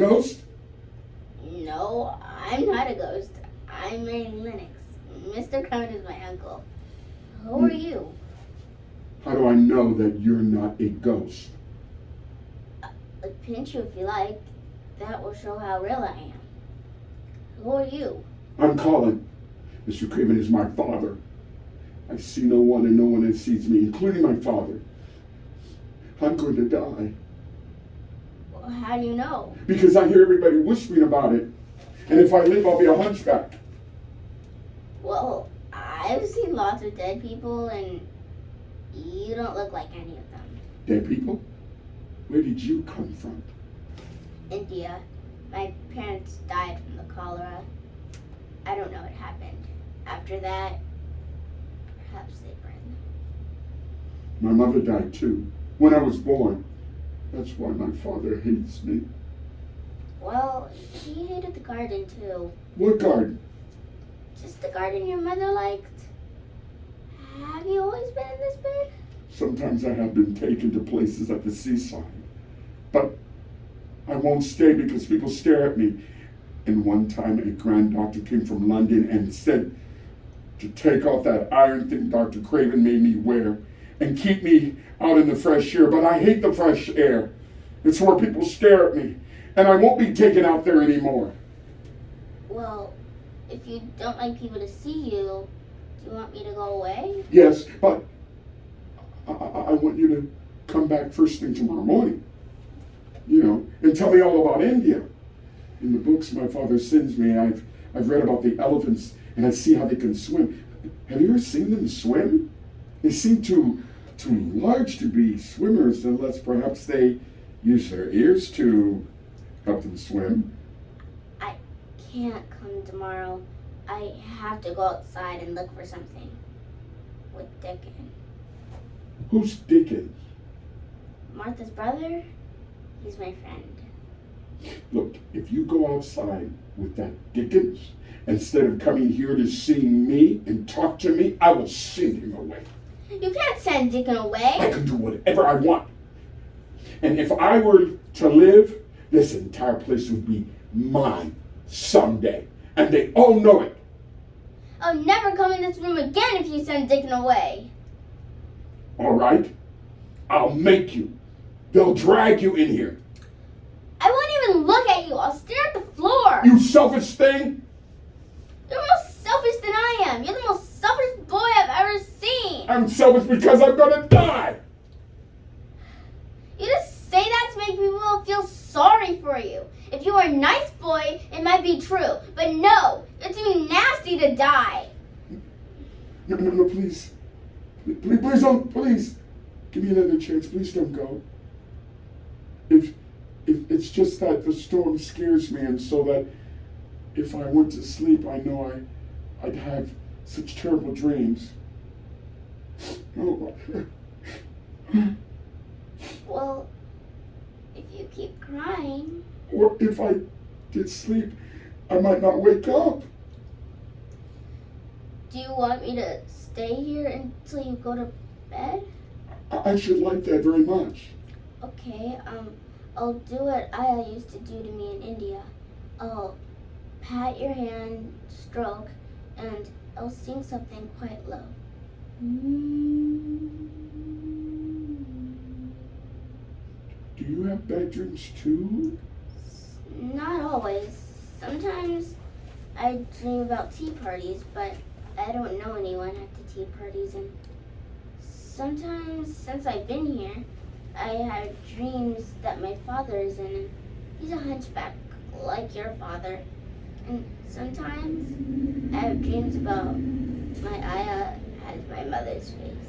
ghost? No, I'm not a ghost. I'm Mary Lennox. Mr. Crown is my uncle. Who are you? How do I know that you're not a ghost? I'll pinch you if you like. That will show how real I am. Who are you? I'm Colin. Mr. Craven is my father. I see no one and no one that sees me, including my father. I'm going to die. Well, how do you know? Because I hear everybody whispering about it. And if I live, I'll be a hunchback. Well, I've seen lots of dead people, and you don't look like any of them. Dead people? Where did you come from? India. My parents died from the cholera. I don't know what happened. After that, perhaps they burned them. My mother died too, when I was born. That's why my father hates me. Well, he hated the garden too. What garden? Just the garden your mother liked. Have you always been in this bed? Sometimes I have been taken to places at the seaside. But I won't stay because people stare at me. And one time a grand doctor came from London and said to take off that iron thing Dr. Craven made me wear and keep me out in the fresh air. But I hate the fresh air. It's where people stare at me. And I won't be taken out there anymore. Well, if you don't like people to see you, do you want me to go away? Yes, but I want you to come back first thing tomorrow morning. You know, and tell me all about India. In the books my father sends me, I've read about the elephants and I see how they can swim. Have you ever seen them swim? They seem too large to be swimmers unless perhaps they use their ears to help them swim. I can't come tomorrow. I have to go outside and look for something. With Dickon. Who's Dickens? Martha's brother? He's my friend. Look, if you go outside with that Dickens, instead of coming here to see me and talk to me, I will send him away. You can't send Dickon I away. can do whatever I want. And if I were to live, this entire place would be mine someday. And they all know it. I'll never come in this room again if you send Dickon away. All right? I'll make you. They'll drag you in here. I won't even look at you. I'll stare at the floor. You selfish thing. You're more selfish than I am. You're the most selfish boy I've ever seen. I'm selfish because I'm gonna die. You just say that to make people feel sorry for you. If you were a nice boy, it might be true. But no, you're too nasty to die. No, please. Please don't, please. Give me another chance. Please don't go. If it's just that the storm scares me, and so that if I went to sleep, I know I'd have such terrible dreams. Oh. Well, if you keep crying. Or if I did sleep, I might not wake up. Do you want me to stay here until you go to bed? I should like that very much. Okay, I'll do what Aya used to do to me in India. I'll pat your hand, stroke, and I'll sing something quite low. Do you have bad dreams too? Not always. Sometimes I dream about tea parties, but I don't know anyone at the tea parties. And sometimes, since I've been here, I have dreams that my father is in, and he's a hunchback, like your father. And sometimes I have dreams about my Aya has my mother's face.